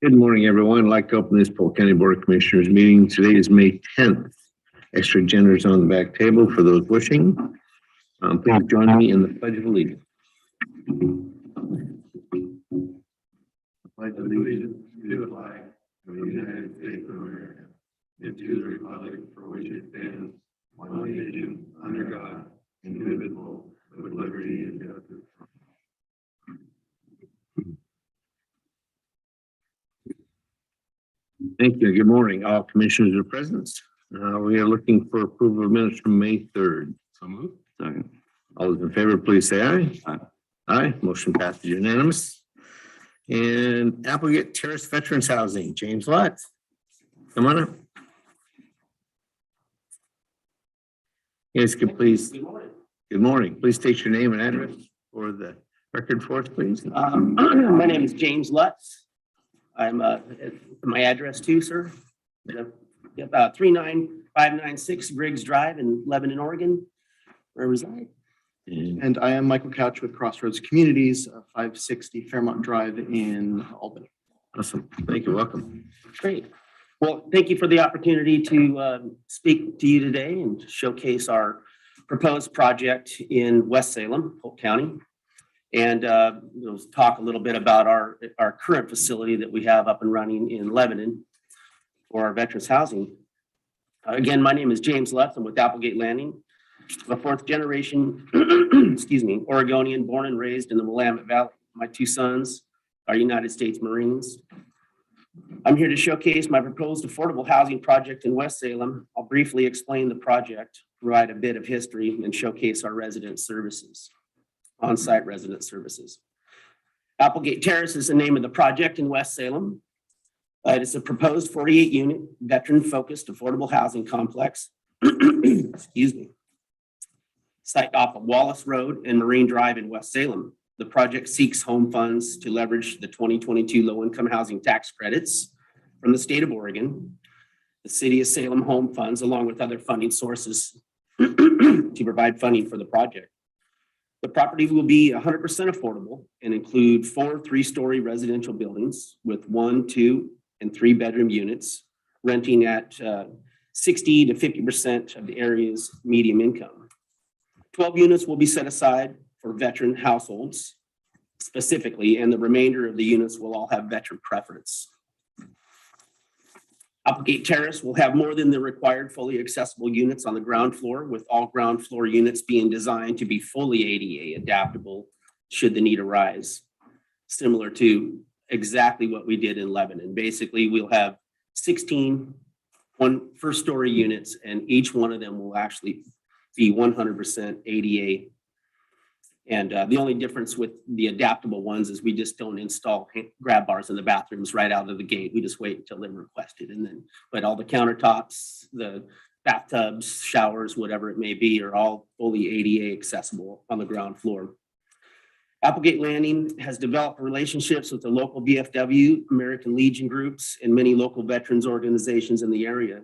Good morning, everyone. I'd like to open this Polk County Board of Commissioners meeting. Today is May 10th. Extra agendas on the back table for those wishing. Please join me in the Pledge of Allegiance. Pledge allegiance to the flag of the United States of America and to the republic for which it stands, one nation, under God, indivisible, with liberty and justice. Thank you. Good morning. All commissioners are present. We are looking for approval of minutes from May 3rd. So moved. Second. All those in favor, please say aye. Aye. Aye. Motion passes unanimous. And Applegate Terrace Veterans Housing, James Lott. Come on up. Yes, could please. Good morning. Good morning. Please state your name and address for the record for us, please. My name is James Lutz. I'm my address too, sir. Yep, 39596 Griggs Drive in Lebanon, Oregon, where I reside. And I am Michael Couch with Crossroads Communities, 560 Fairmont Drive in Albany. Awesome. Thank you. Welcome. Great. Well, thank you for the opportunity to speak to you today and showcase our proposed project in West Salem, Polk County. And we'll talk a little bit about our current facility that we have up and running in Lebanon for our veterans housing. Again, my name is James Lutz. I'm with Applegate Landing. I'm a fourth generation, excuse me, Oregonian, born and raised in the Willamette Valley. My two sons are United States Marines. I'm here to showcase my proposed affordable housing project in West Salem. I'll briefly explain the project, provide a bit of history, and showcase our resident services. On-site resident services. Applegate Terrace is the name of the project in West Salem. It is a proposed 48-unit veteran-focused affordable housing complex. Excuse me. Site off of Wallace Road and Marine Drive in West Salem. The project seeks home funds to leverage the 2022 low-income housing tax credits from the state of Oregon, the city of Salem home funds, along with other funding sources to provide funding for the project. The property will be 100% affordable and include 4 3-story residential buildings with 1, 2, and 3 bedroom units, renting at 60 to 50% of the area's median income. 12 units will be set aside for veteran households specifically, and the remainder of the units will all have veteran preference. Applegate Terrace will have more than the required fully accessible units on the ground floor, with all ground floor units being designed to be fully ADA adaptable should the need arise. Similar to exactly what we did in Lebanon. Basically, we'll have 16 first-story units, and each one of them will actually be 100% ADA. And the only difference with the adaptable ones is we just don't install grab bars in the bathrooms right out of the gate. We just wait until they're requested. And then, but all the countertops, the bathtubs, showers, whatever it may be, are all fully ADA accessible on the ground floor. Applegate Landing has developed relationships with the local VFW, American Legion groups, and many local veterans organizations in the area.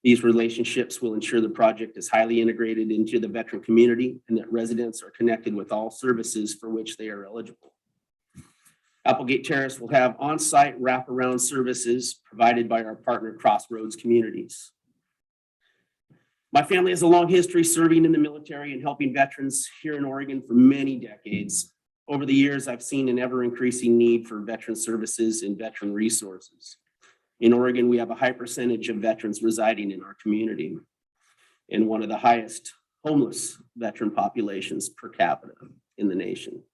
These relationships will ensure the project is highly integrated into the veteran community and that residents are connected with all services for which they are eligible. Applegate Terrace will have on-site wraparound services provided by our partner Crossroads Communities. My family has a long history serving in the military and helping veterans here in Oregon for many decades. Over the years, I've seen an ever-increasing need for veteran services and veteran resources. In Oregon, we have a high percentage of veterans residing in our community and one of the highest homeless veteran populations per capita in the nation.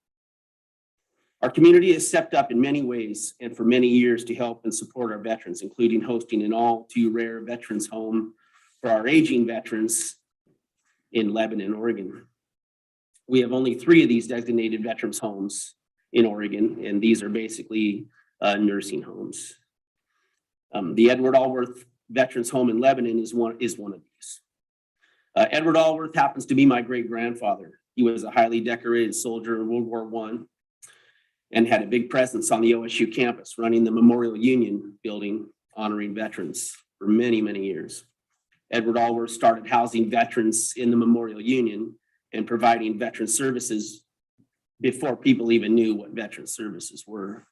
Our community has stepped up in many ways and for many years to help and support our veterans, including hosting an all too rare veterans home for our aging veterans in Lebanon, Oregon. We have only 3 of these designated veterans homes in Oregon, and these are basically nursing homes. The Edward Allworth Veterans Home in Lebanon is one of these. Edward Allworth happens to be my great-grandfather. He was a highly decorated soldier in World War I and had a big presence on the OSU campus, running the Memorial Union building, honoring veterans for many, many years. Edward Allworth started housing veterans in the Memorial Union and providing veteran services before people even knew what veteran services were.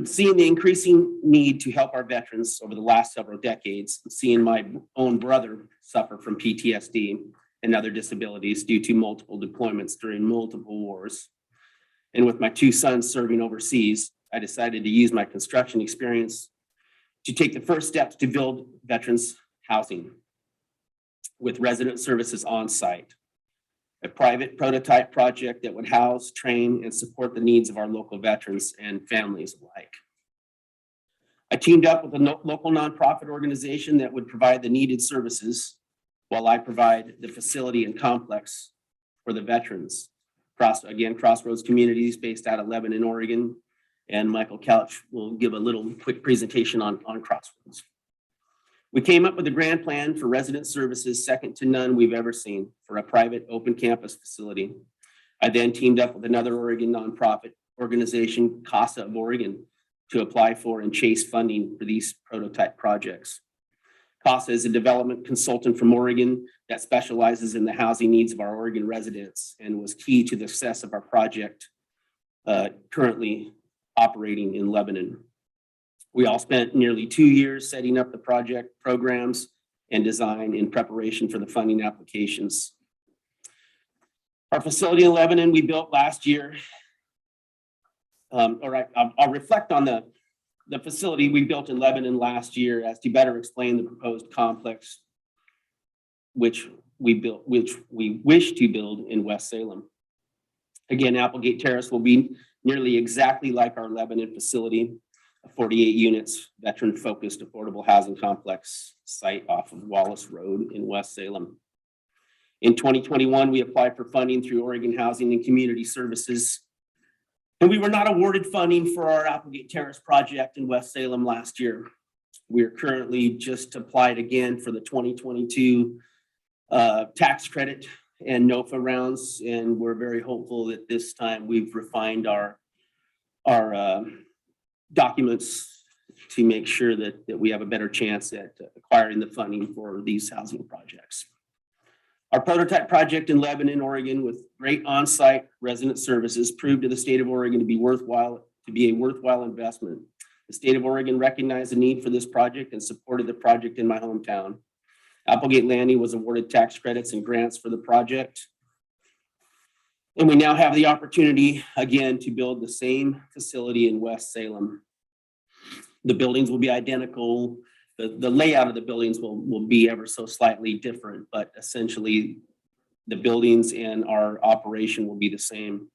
Seeing the increasing need to help our veterans over the last several decades, seeing my own brother suffer from PTSD and other disabilities due to multiple deployments during multiple wars, and with my two sons serving overseas, I decided to use my construction experience to take the first steps to build veterans housing with resident services on site. A private prototype project that would house, train, and support the needs of our local veterans and families alike. I teamed up with a local nonprofit organization that would provide the needed services while I provide the facility and complex for the veterans. Crossroads Communities based out of Lebanon, Oregon, and Michael Couch will give a little quick presentation on Crossroads. We came up with a grand plan for resident services second to none we've ever seen for a private open campus facility. I then teamed up with another Oregon nonprofit organization, CASA of Oregon, to apply for and chase funding for these prototype projects. CASA is a development consultant from Oregon that specializes in the housing needs of our Oregon residents and was key to the success of our project currently operating in Lebanon. We all spent nearly 2 years setting up the project programs and design in preparation for the funding applications. Our facility in Lebanon we built last year. All right, I'll reflect on the facility we built in Lebanon last year as to better explain the proposed complex which we wish to build in West Salem. Again, Applegate Terrace will be nearly exactly like our Lebanon facility, a 48 units, veteran-focused affordable housing complex site off of Wallace Road in West Salem. In 2021, we applied for funding through Oregon Housing and Community Services, and we were not awarded funding for our Applegate Terrace project in West Salem last year. We are currently just applied again for the 2022 tax credit and NOFA rounds, and we're very hopeful that this time we've refined our documents to make sure that we have a better chance at acquiring the funding for these housing projects. Our prototype project in Lebanon, Oregon, with great on-site resident services, proved to the state of Oregon to be a worthwhile investment. The state of Oregon recognized the need for this project and supported the project in my hometown. Applegate Landing was awarded tax credits and grants for the project. And we now have the opportunity again to build the same facility in West Salem. The buildings will be identical. The layout of the buildings will be ever so slightly different, but essentially the buildings and our operation will be the same.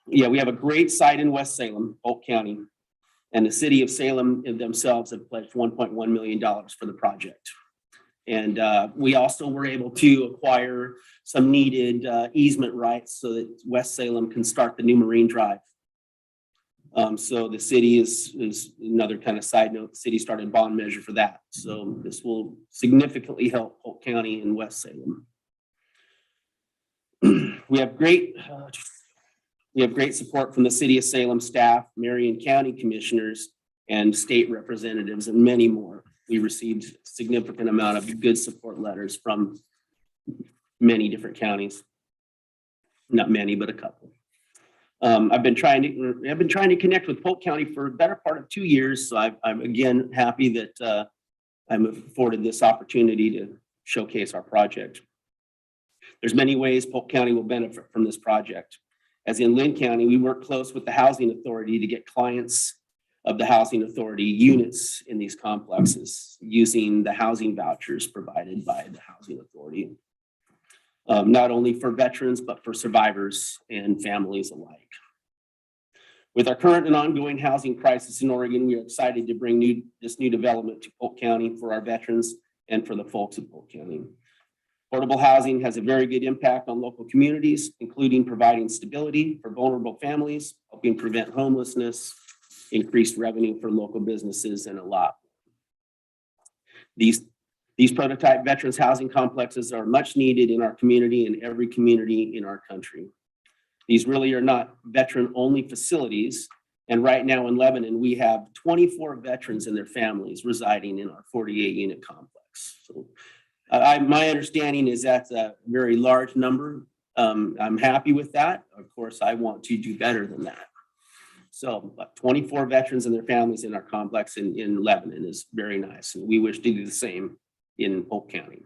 Yeah, we have a great site in West Salem, Polk County, and the city of Salem themselves have pledged $1.1 million for the project. And we also were able to acquire some needed easement rights so that West Salem can start the new Marine Drive. So the city is another kind of side note, the city started bond measure for that. So this will significantly help Polk County and West Salem. We have great support from the city of Salem staff, Marion County commissioners, and state representatives, and many more. We received a significant amount of good support letters from many different counties. Not many, but a couple. I've been trying to connect with Polk County for the better part of 2 years. So I'm again happy that I'm afforded this opportunity to showcase our project. There's many ways Polk County will benefit from this project. As in Lynn County, we work close with the Housing Authority to get clients of the Housing Authority units in these complexes using the housing vouchers provided by the Housing Authority. Not only for veterans, but for survivors and families alike. With our current and ongoing housing crisis in Oregon, we are excited to bring this new development to Polk County for our veterans and for the folks of Polk County. Affordable housing has a very good impact on local communities, including providing stability for vulnerable families, helping prevent homelessness, increased revenue for local businesses, and a lot. These prototype veterans housing complexes are much needed in our community and every community in our country. These really are not veteran-only facilities. And right now in Lebanon, we have 24 veterans and their families residing in our 48-unit complex. So my understanding is that's a very large number I'm happy with that. Of course, I want to do better than that. So, but 24 veterans and their families in our complex in Lebanon is very nice, and we wish to do the same in Polk County.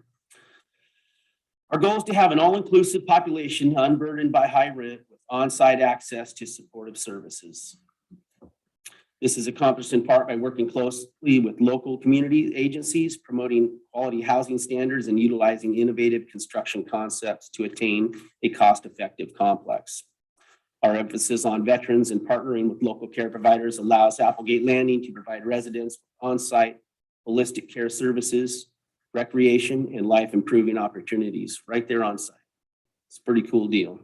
Our goal is to have an all-inclusive population unburdened by high rent with on-site access to supportive services. This is accomplished in part by working closely with local community agencies, promoting quality housing standards, and utilizing innovative construction concepts to attain a cost-effective complex. Our emphasis on veterans and partnering with local care providers allows Applegate Landing to provide residents on-site holistic care services, recreation, and life-improving opportunities right there on site. It's a pretty cool deal.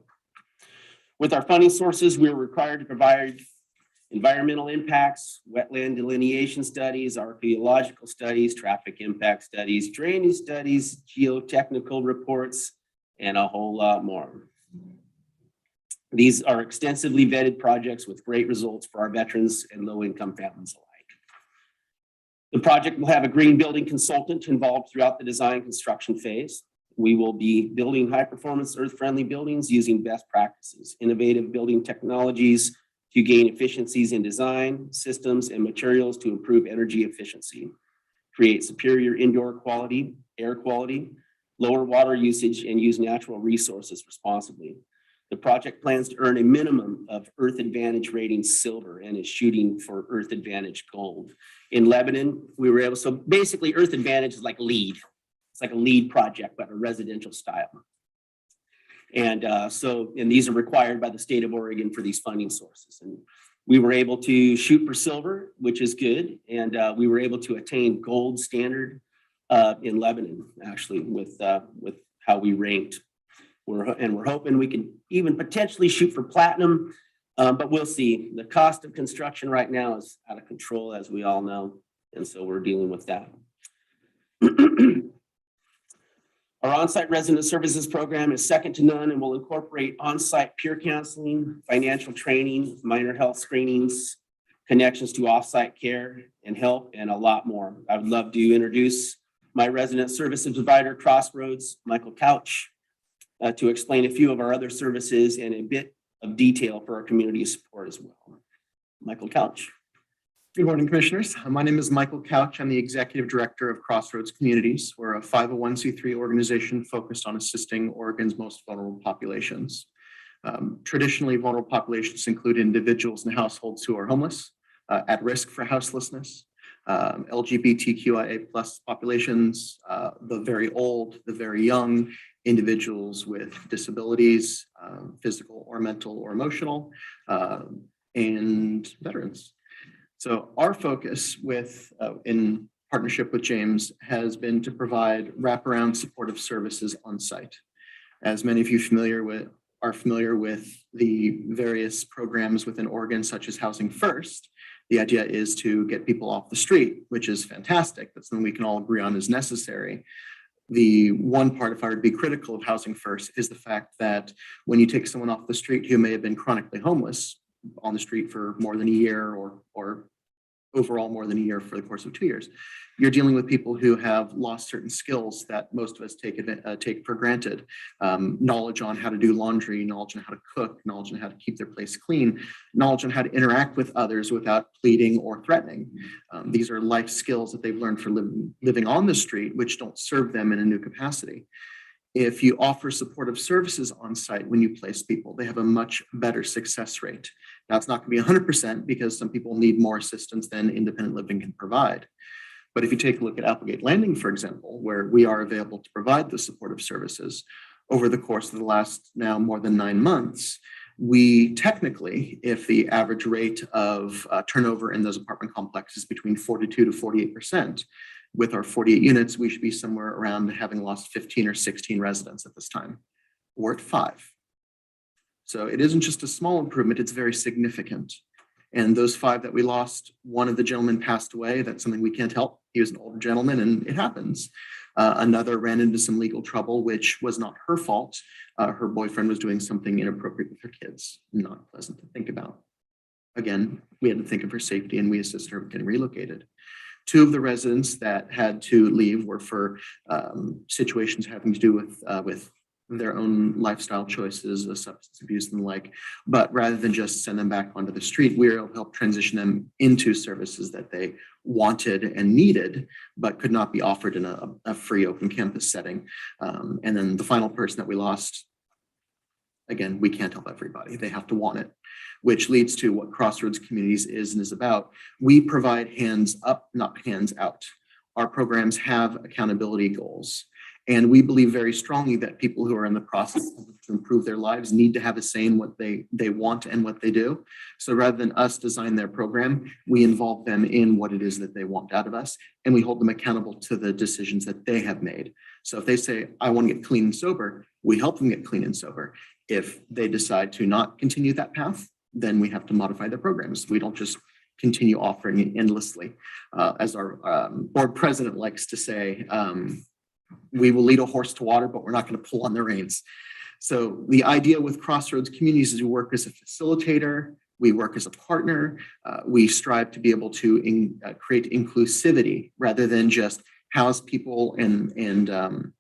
With our funding sources, we are required to provide environmental impacts, wetland delineation studies, archaeological studies, traffic impact studies, drainage studies, geotechnical reports, and a whole lot more. These are extensively vetted projects with great results for our veterans and low-income families alike. The project will have a green building consultant involved throughout the design construction phase. We will be building high-performance earth-friendly buildings using best practices, innovative building technologies to gain efficiencies in design, systems, and materials to improve energy efficiency, create superior indoor quality, air quality, lower water usage, and use natural resources responsibly. The project plans to earn a minimum of Earth Advantage rating silver and is shooting for Earth Advantage gold. In Lebanon, we were able, so basically Earth Advantage is like LEED. It's like a LEED project, but a residential style. And and these are required by the state of Oregon for these funding sources. And we were able to shoot for silver, which is good. And we were able to attain gold standard in Lebanon, actually, with how we ranked. We're hoping we can even potentially shoot for platinum, but we'll see. The cost of construction right now is out of control, as we all know, and so we're dealing with that. Our on-site resident services program is second to none and will incorporate on-site peer counseling, financial training, minor health screenings, connections to off-site care and help, and a lot more. I would love to introduce my resident services provider, Crossroads, Michael Couch, to explain a few of our other services and a bit of detail for our community support as well. Michael Couch. Good morning, commissioners. My name is Michael Couch. I'm the executive director of Crossroads Communities. We're a 501c3 organization focused on assisting Oregon's most vulnerable populations. Traditionally, vulnerable populations include individuals and households who are homeless, at risk for houselessness, LGBTQIA+ populations, the very old, the very young, individuals with disabilities, physical or mental or emotional, and veterans. So our focus in partnership with James has been to provide wraparound supportive services on site. As many of you are familiar with the various programs within Oregon, such as Housing First, the idea is to get people off the street, which is fantastic. That's something we can all agree on is necessary. The one part, if I were to be critical of Housing First, is the fact that when you take someone off the street who may have been chronically homeless on the street for more than a year or overall more than a year for the course of 2 years, you're dealing with people who have lost certain skills that most of us take for granted. Knowledge on how to do laundry, knowledge on how to cook, knowledge on how to keep their place clean, knowledge on how to interact with others without pleading or threatening. These are life skills that they've learned for living on the street, which don't serve them in a new capacity. If you offer supportive services on site when you place people, they have a much better success rate. Now, it's not going to be 100% because some people need more assistance than independent living can provide. But if you take a look at Applegate Landing, for example, where we are available to provide the supportive services, over the course of the last now more than 9 months, we technically, if the average rate of turnover in those apartment complexes is between 42 to 48%, with our 48 units, we should be somewhere around having lost 15 or 16 residents at this time. We're at 5. So it isn't just a small improvement, it's very significant. And those 5 that we lost, one of the gentlemen passed away. That's something we can't help. He was an older gentleman and it happens. Another ran into some legal trouble, which was not her fault. Her boyfriend was doing something inappropriate with her kids. Not pleasant to think about. Again, we had to think of her safety and we assisted her with getting relocated. 2 of the residents that had to leave were for situations having to do with their own lifestyle choices, substance abuse and the like. But rather than just send them back onto the street, we're able to help transition them into services that they wanted and needed, but could not be offered in a free open campus setting. And then the final person that we lost, again, we can't help everybody. They have to want it, which leads to what Crossroads Communities is and is about. We provide hands up, not hands out. Our programs have accountability goals. And we believe very strongly that people who are in the process to improve their lives need to have a say in what they want and what they do. So rather than us design their program, we involve them in what it is that they want out of us, and we hold them accountable to the decisions that they have made. So if they say, I want to get clean and sober, we help them get clean and sober. If they decide to not continue that path, then we have to modify their programs. We don't just continue offering it endlessly. As our board president likes to say, we will lead a horse to water, but we're not going to pull on the reins. So the idea with Crossroads Communities is we work as a facilitator, we work as a partner, we strive to be able to create inclusivity rather than just house people and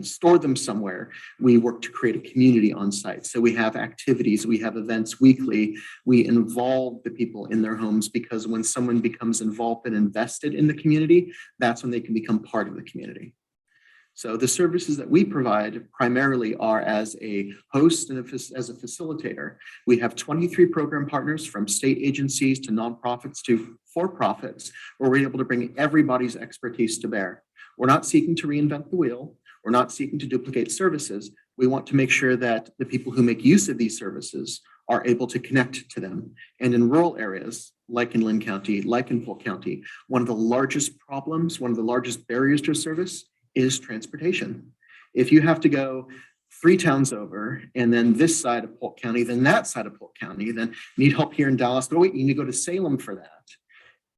store them somewhere. We work to create a community on site. So we have activities, we have events weekly, we involve the people in their homes, because when someone becomes involved and invested in the community, that's when they can become part of the community. So the services that we provide primarily are as a host and as a facilitator. We have 23 program partners, from state agencies to nonprofits to for-profits, where we're able to bring everybody's expertise to bear. We're not seeking to reinvent the wheel. We're not seeking to duplicate services. We want to make sure that the people who make use of these services are able to connect to them. And in rural areas, like in Lynn County, like in Polk County, one of the largest problems, one of the largest barriers to service is transportation. If you have to go 3 towns over, and then this side of Polk County, then that side of Polk County, then need help here in Dallas, but wait, you need to go to Salem for that.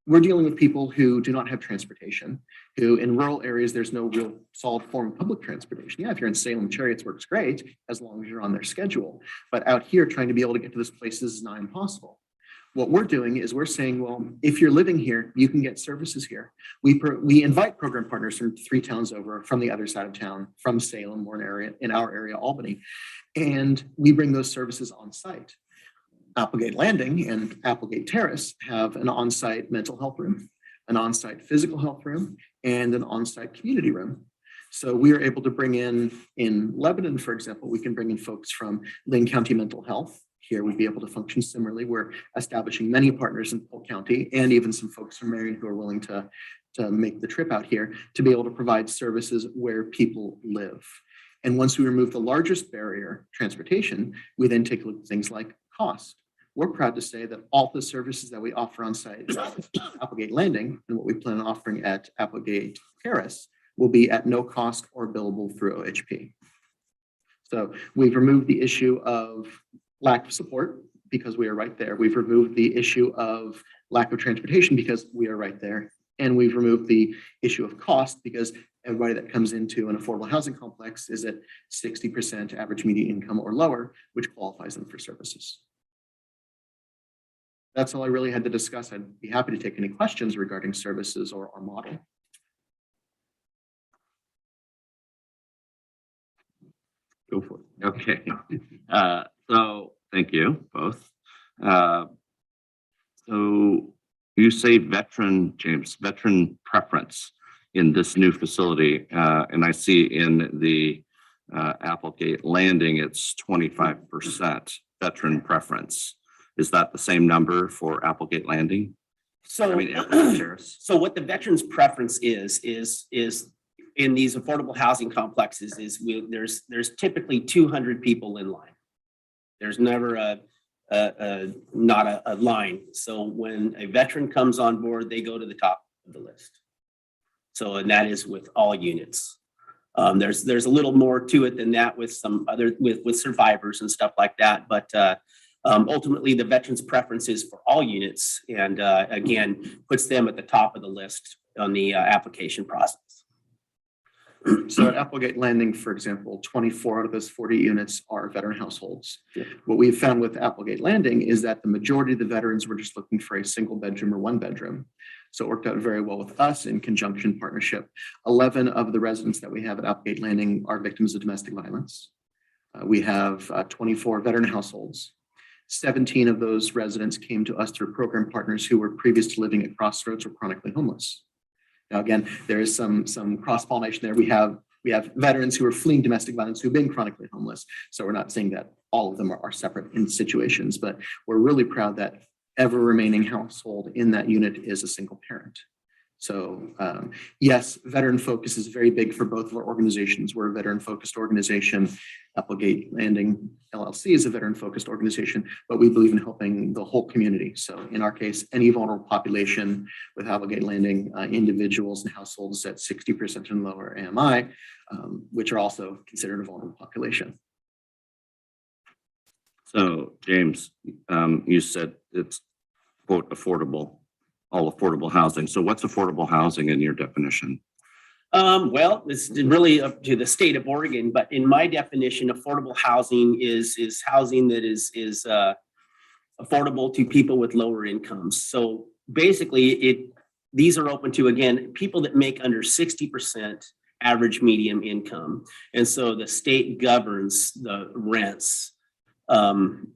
We're dealing with people who do not have transportation, who in rural areas, there's no real solid form of public transportation. Yeah, if you're in Salem, Chariots works great as long as you're on their schedule. But out here, trying to be able to get to those places is not impossible. What we're doing is we're saying, well, if you're living here, you can get services here. We invite program partners from 3 towns over, from the other side of town, from Salem or in our area, Albany, and we bring those services on site. Applegate Landing and Applegate Terrace have an on-site mental health room, an on-site physical health room, and an on-site community room. So we are able to bring in Lebanon, for example, we can bring in folks from Lynn County Mental Health. Here we'd be able to function similarly. We're establishing many partners in Polk County, and even some folks from Marion who are willing to make the trip out here to be able to provide services where people live. And once we remove the largest barrier, transportation, we then take a look at things like cost. We're proud to say that all the services that we offer on site at Applegate Landing and what we plan on offering at Applegate Terrace will be at no cost or billable through OHP. So we've removed the issue of lack of support because we are right there. We've removed the issue of lack of transportation because we are right there. And we've removed the issue of cost because everybody that comes into an affordable housing complex is at 60% average median income or lower, which qualifies them for services. That's all I really had to discuss. I'd be happy to take any questions regarding services or our model. Go for it. Okay. So thank you both. So you say veteran preference in this new facility. And I see in the Applegate Landing, it's 25% veteran preference. Is that the same number for Applegate Landing? So, Applegate Terrace. so what the veterans preference is in these affordable housing complexes is there's typically 200 people in line. There's never not a line. So when a veteran comes on board, they go to the top of the list. So, and that is with all units. There's a little more to it than that with some other, with survivors and stuff like that. But ultimately the veterans preference is for all units, and again, puts them at the top of the list on the application process. So at Applegate Landing, for example, 24 out of those 40 units are veteran households. Yeah. What we've found with Applegate Landing is that the majority of the veterans were just looking for a single bedroom or 1 bedroom. So it worked out very well with us in conjunction partnership. 11 of the residents that we have at Applegate Landing are victims of domestic violence. We have 24 veteran households. 17 of those residents came to us through program partners who were previous to living at Crossroads or chronically homeless. Now, again, there is some cross-pollination there. We have veterans who are fleeing domestic violence who've been chronically homeless. So we're not saying that all of them are separate in situations, but we're really proud that ever remaining household in that unit is a single parent. So yes, veteran focus is very big for both of our organizations. We're a veteran focused organization. Applegate Landing LLC is a veteran focused organization, but we believe in helping the whole community. So in our case, any vulnerable population with Applegate Landing, individuals and households at 60% and lower AMI, which are also considered a vulnerable population. So James, you said it's quote affordable, all affordable housing. So what's affordable housing in your definition? Well, this is really up to the state of Oregon, but in my definition, affordable housing is housing that is affordable to people with lower incomes. So basically, these are open to, again, people that make under 60% average median income. And so the state governs the rents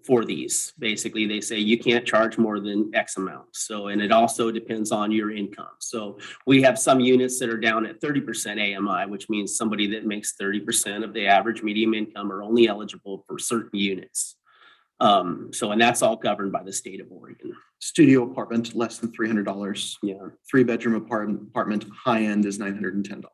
for these. Basically, they say you can't charge more than X amount. So, and it also depends on your income. So we have some units that are down at 30% AMI, which means somebody that makes 30% of the average median income are only eligible for certain units. So, and that's all governed by the state of Oregon. Studio apartment, less than $300. Yeah. 3-bedroom apartment, high end is $910.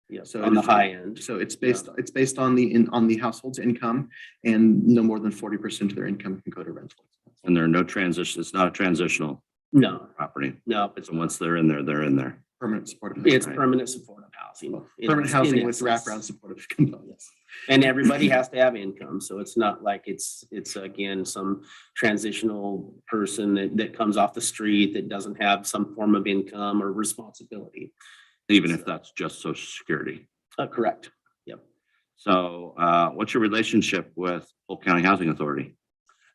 Yeah. So On the high end. So it's based on the household's income, and no more than 40% of their income can go to rental. And there are no transition, it's not a transitional No, property. no, it's So once they're in there, they're in there. Permanent supportive. It's housing. permanent supportive housing. Permanent housing with essence. wraparound supportive components. And everybody has to have income. So it's not like it's again, some transitional person that comes off the street that doesn't have some form of income or responsibility. Even if that's just Social Security. Correct. Yep. So what's your relationship with Polk County Housing Authority?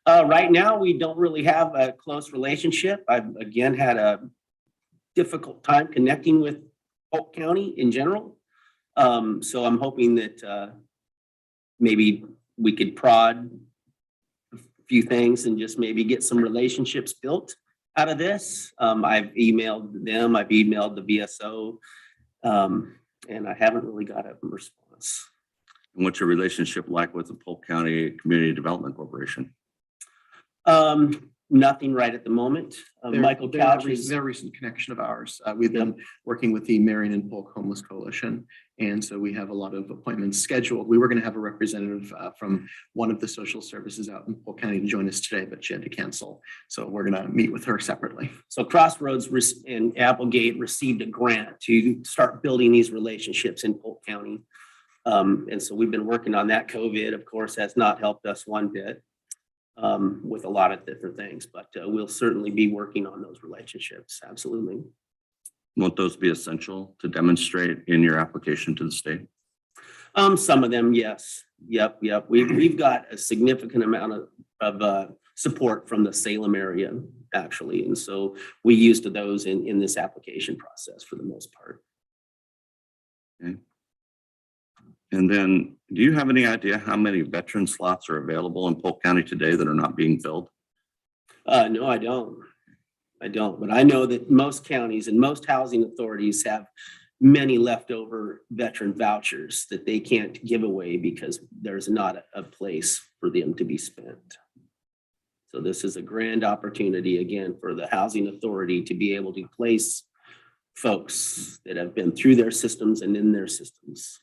Right now, we don't really have a close relationship. I've again had a difficult time connecting with Polk County in general. So I'm hoping that maybe we could prod a few things and just maybe get some relationships built out of this. I've emailed them, I've emailed the BSO, and I haven't really got a response. And what's your relationship like with the Polk County Community Development Corporation? Nothing right at the moment. Michael Couch is They're a recent connection of ours. We've been working with the Marion and Polk Homeless Coalition. And so we have a lot of appointments scheduled. We were going to have a representative from one of the social services out in Polk County to join us today, but she had to cancel. So we're going to meet with her separately. So Crossroads and Applegate received a grant to start building these relationships in Polk County. And so we've been working on that. COVID, of course, has not helped us one bit with a lot of different things, but we'll certainly be working on those relationships. Absolutely. Won't those be essential to demonstrate in your application to the state? Some of them, yes. Yep. We've got a significant amount of support from the Salem area, actually. And so we used those in this application process for the most part. Okay. And then, do you have any idea how many veteran slots are available in Polk County today that are not being filled? No, I don't. But I know that most counties and most housing authorities have many leftover veteran vouchers that they can't give away because there's not a place for them to be spent. So this is a grand opportunity, again, for the housing authority to be able to place folks that have been through their systems and in their systems.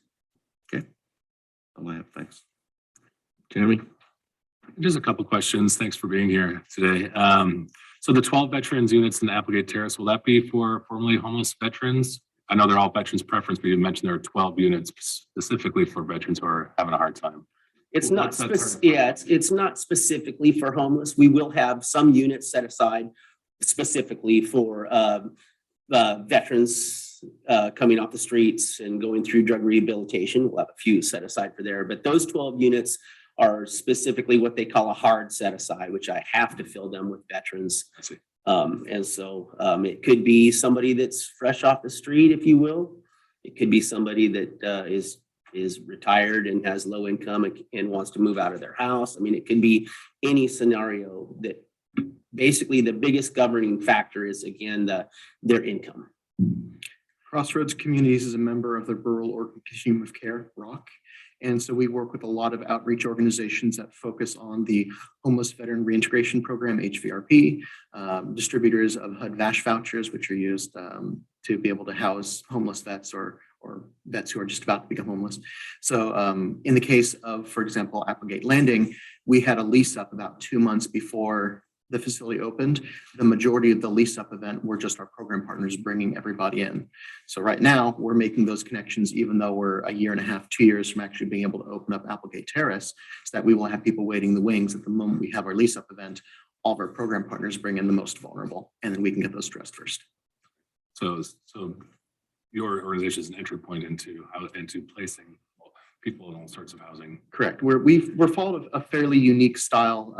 I have, thanks. Jeremy? Just a couple questions. Thanks for being here today. So the 12 veterans units in the Applegate Terrace, will that be for formerly homeless veterans? I know they're all veterans preference, but you mentioned there are 12 units specifically for veterans who are having a hard time. It's not, What's that target? it's not specifically for homeless. We will have some units set aside specifically for veterans coming off the streets and going through drug rehabilitation. We'll have a few set aside for there, but those 12 units are specifically what they call a hard set aside, which I have to fill them with veterans. I see. And so it could be somebody that's fresh off the street, if you will. It could be somebody that is retired and has low income and wants to move out of their house. I mean, it could be any scenario that basically the biggest governing factor is, again, their income. Crossroads Communities is a member of the Rural Organ Continuum of Care, ROC. And so we work with a lot of outreach organizations that focus on the Homeless Veteran Reintegration Program, HVRP, distributors of HUD-VASH vouchers, which are used to be able to house homeless vets or vets who are just about to become homeless. So in the case of, for example, Applegate Landing, we had a lease up about 2 months before the facility opened. The majority of the lease up event were just our program partners bringing everybody in. So right now we're making those connections, even though we're a year and a half, 2 years from actually being able to open up Applegate Terrace, so that we will have people waiting in the wings at the moment we have our lease up event. All of our program partners bring in the most vulnerable, and then we can get those addressed first. So your organization is an entry point into placing people in all sorts of housing. Correct. We're followed a fairly unique style.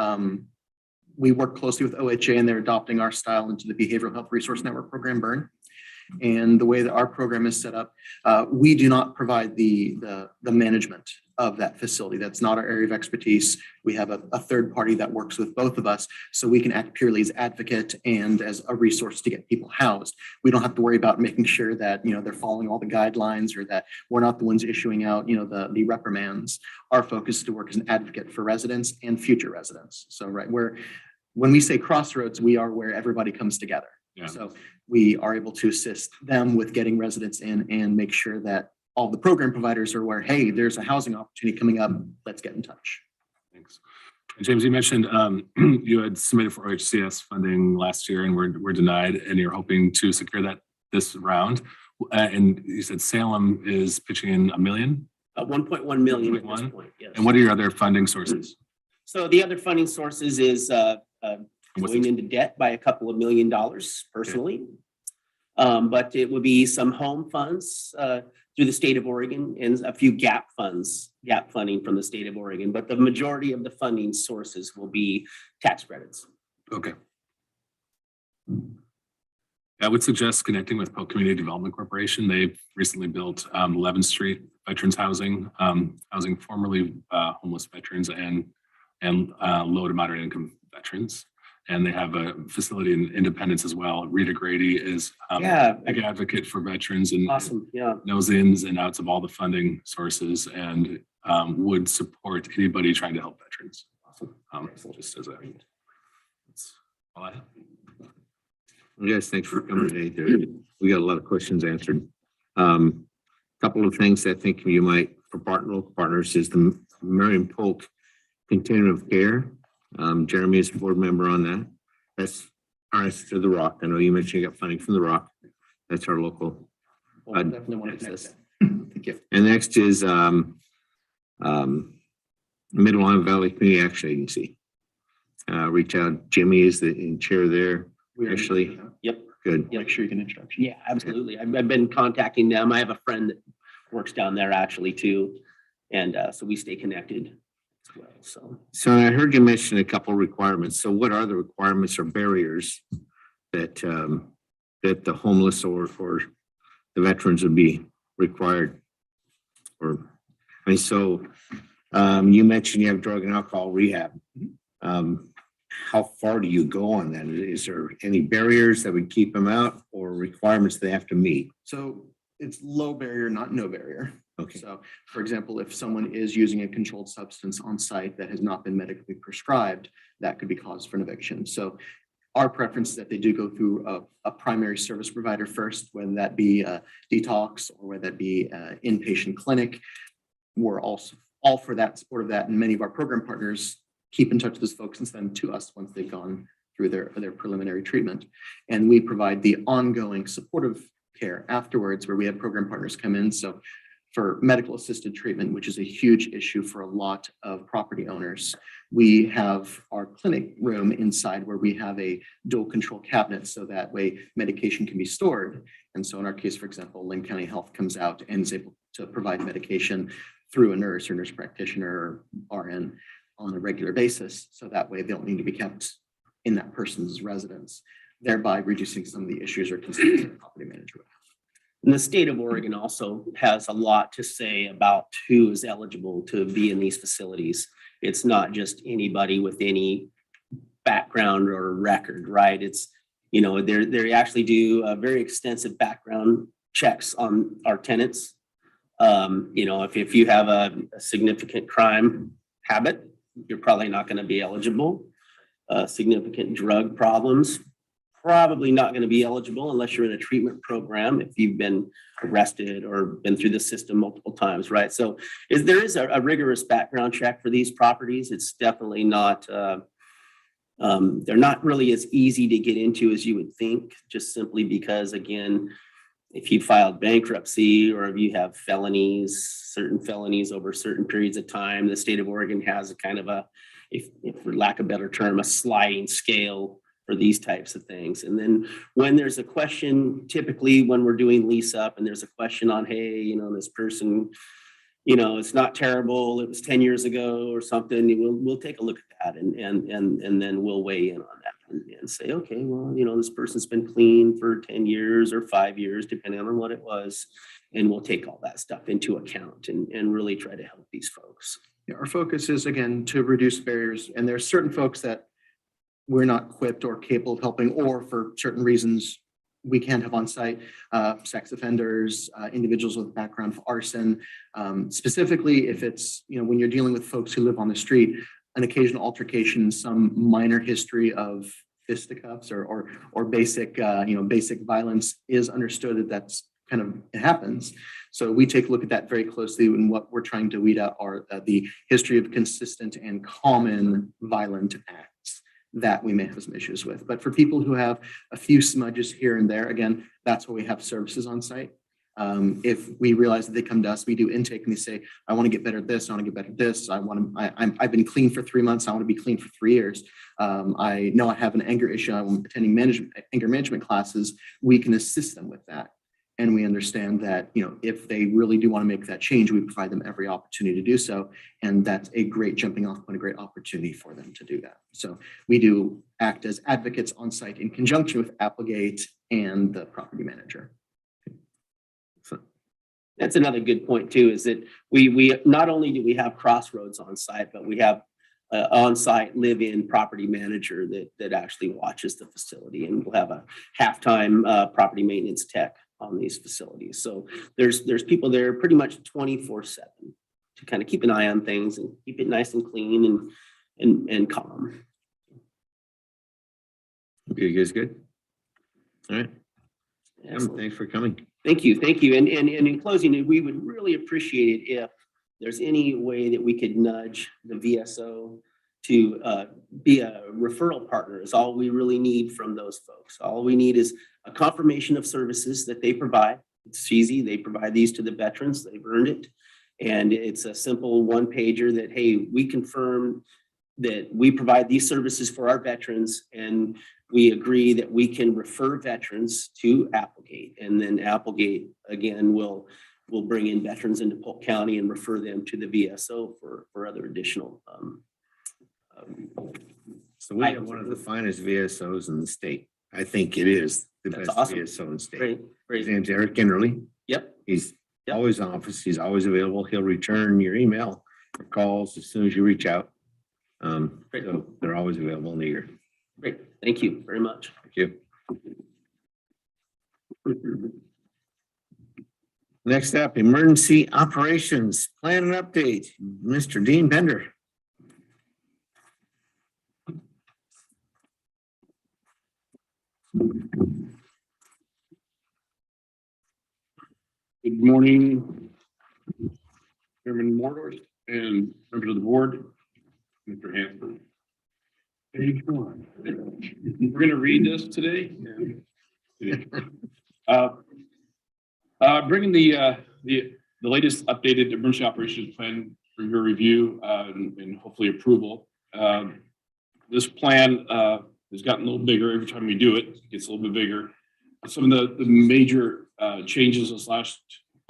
We work closely with OHA, and they're adopting our style into the Behavioral Health Resource Network program, BURN. And the way that our program is set up, we do not provide the management of that facility. That's not our area of expertise. We have a third party that works with both of us, so we can act purely as advocate and as a resource to get people housed. We don't have to worry about making sure that they're following all the guidelines, or that we're not the ones issuing out the reprimands. Our focus is to work as an advocate for residents and future residents. So when we say Crossroads, we are where everybody comes together. Yeah. So we are able to assist them with getting residents in and make sure that all the program providers are aware, hey, there's a housing opportunity coming up, let's get in touch. Thanks. And James, you mentioned you had submitted for OHCS funding last year and were denied, and you're hoping to secure that this round. And you said Salem is pitching in $1 million? 1.1 million at this point, yes. And what are your other funding sources? So the other funding sources is going into debt by a couple of $1 million personally. But it would be some home funds through the state of Oregon and a few gap funding from the state of Oregon. But the majority of the funding sources will be tax credits. Okay. I would suggest connecting with Polk Community Development Corporation. They've recently built 11th Street Veterans Housing, housing formerly homeless veterans and low to moderate income veterans. And they have a facility in Independence as well. Rita Grady is a big advocate for veterans and awesome. Yeah. knows the ins and outs of all the funding sources and would support anybody trying to help veterans. Awesome. Just as that's all I have. Yes, thanks for coming today. We got a lot of questions answered. Couple of things I think you might, for partners, is the Marion Polk Continuum of Care. Jeremy is a board member on that. That's harness to the Rock. I know you mentioned you got funding from the Rock. That's our local. Well, definitely want to connect that. Thank you. And next is Middle Iowa Valley Community Action Agency. Reach out. Jimmy is in chair there. Actually, Yep. good. Make sure you can introduction. Yeah, absolutely. I've been contacting them. I have a friend that works down there actually too. And so we stay connected as well. So I heard you mention a couple of requirements. So what are the requirements or barriers that that the homeless or the veterans would be required? You mentioned you have drug and alcohol rehab. How far do you go on that? Is there any barriers that would keep them out or requirements they have to meet? So it's low barrier, not no barrier. Okay. So for example, if someone is using a controlled substance on site that has not been medically prescribed, that could be cause for an eviction. So our preference is that they do go through a primary service provider first, whether that be a detox or whether that be an inpatient clinic. We're also all for that, support of that. And many of our program partners keep in touch with those folks and send them to us once they've gone through their preliminary treatment. And we provide the ongoing supportive care afterwards, where we have program partners come in. So for medical assisted treatment, which is a huge issue for a lot of property owners, we have our clinic room inside where we have a dual control cabinet, so that way medication can be stored. And so in our case, for example, Lynn County Health comes out and is able to provide medication through a nurse or nurse practitioner or RN on a regular basis. So that way they don't need to be kept in that person's residence. thereby reducing some of the issues or concerns the property manager would have. And the state of Oregon also has a lot to say about who is eligible to be in these facilities. It's not just anybody with any background or record, right? It's, you know, they actually do very extensive background checks on our tenants. You know, if you have a significant crime habit, you're probably not going to be eligible. Significant drug problems, probably not going to be eligible unless you're in a treatment program, if you've been arrested or been through the system multiple times, right? So there is a rigorous background check for these properties. It's definitely not, they're not really as easy to get into as you would think, just simply because, again, if you filed bankruptcy or if you have felonies, certain felonies over certain periods of time, the state of Oregon has a kind of a, if for lack of a better term, a sliding scale for these types of things. And then when there's a question, typically when we're doing lease up and there's a question on, hey, you know, this person, you know, it's not terrible, it was 10 years ago or something, we'll take a look at that and then we'll weigh in on that and say, okay, well, you know, this person's been clean for 10 years or 5 years, depending on what it was. And we'll take all that stuff into account and really try to help these folks. Yeah, our focus is, again, to reduce barriers. And there are certain folks that we're not equipped or capable of helping, or for certain reasons, we can't have on site, sex offenders, individuals with background for arson. Specifically, if it's, you know, when you're dealing with folks who live on the street, an occasional altercation, some minor history of fisticuffs or basic, you know, basic violence is understood that that's kind of, it happens. So we take a look at that very closely, and what we're trying to weed out are the history of consistent and common violent acts that we may have some issues with. But for people who have a few smudges here and there, again, that's where we have services on site. If we realize that they come to us, we do intake and they say, I want to get better at this, I want to get better at this, I've been clean for 3 months, I want to be clean for 3 years. I know I have an anger issue, I'm attending anger management classes, we can assist them with that. And we understand that, you know, if they really do want to make that change, we provide them every opportunity to do so. And that's a great jumping off point, a great opportunity for them to do that. So we do act as advocates on site in conjunction with Applegate and the property manager. That's another good point too, is that we not only do we have Crossroads on site, but we have on-site live-in property manager that actually watches the facility, and we'll have a halftime property maintenance tech on these facilities. So there's people there pretty much 24/7 to kind of keep an eye on things and keep it nice and clean and calm. Okay, you guys good? All right. Excellent. Thanks for coming. Thank you. Thank you. And in closing, we would really appreciate it if there's any way that we could nudge the VSO to be a referral partner is all we really need from those folks. All we need is a confirmation of services that they provide. It's easy. They provide these to the veterans. They've earned it. And it's a simple one pager that, hey, we confirm that we provide these services for our veterans, and we agree that we can refer veterans to Applegate. And then Applegate, again, will bring in veterans into Polk County and refer them to the VSO for other additional So we have one of the finest VSOs in the state. I think it is the That's best awesome. VSO in the state. Great, His great. name's Eric Enderly. Yep. He's Yep. always in office. He's always available. He'll return your email or calls as soon as you reach out. Great. So they're always available and eager. Great. Thank you very much. Thank you. Next up, emergency operations plan and update. Mr. Dean Bender. Good morning, Chairman Mordor and members of the board, Mr. Hansford. Page 1. We're going to read this today. Bringing the latest updated emergency operations plan for your review and hopefully approval. This plan has gotten a little bigger every time we do it. It gets a little bit bigger. Some of the major changes this last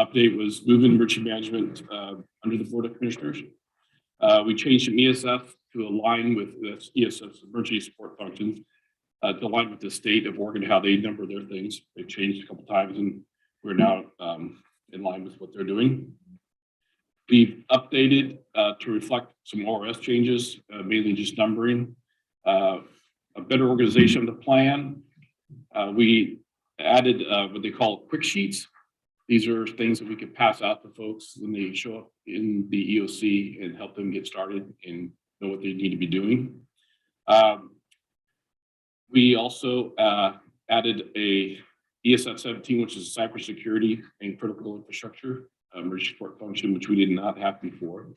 update was moving emergency management under the Board of Commissioners. We changed from ESF to align with the ESF's emergency support functions. to align with the state of Oregon, how they number their things. They've changed a couple times and we're now in line with what they're doing. We've updated to reflect some ORS changes, mainly just numbering, a better organization of the plan. We added what they call quick sheets. These are things that we could pass out to folks when they show up in the EOC and help them get started and know what they need to be doing. We also added a ESF 17, which is cybersecurity and critical infrastructure emergency support function, which we did not have before.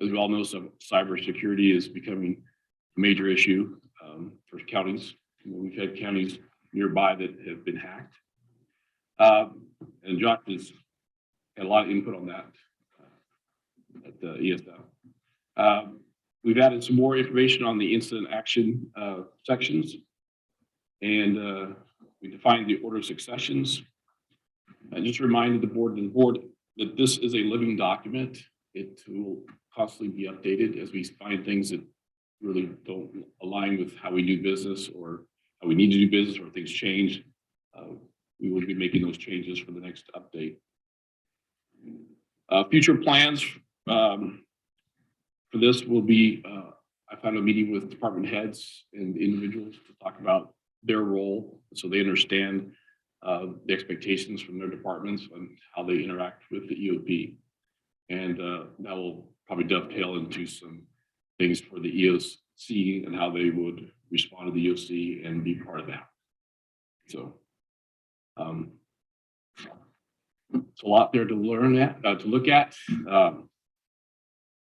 As we all know, some cybersecurity is becoming a major issue for counties. We've had counties nearby that have been hacked. And Josh has had a lot of input on that at the ESF. We've added some more information on the incident action sections, and we defined the order of successions. I just reminded the board that this is a living document. It will constantly be updated as we find things that really don't align with how we do business or how we need to do business, or things change. We will be making those changes for the next update. Future plans for this will be, I found a meeting with department heads and individuals to talk about their role so they understand the expectations from their departments and how they interact with the EOP. And that will probably dovetail into some things for the EOC and how they would respond to the EOC and be part of that. So it's a lot there to learn at, to look at. So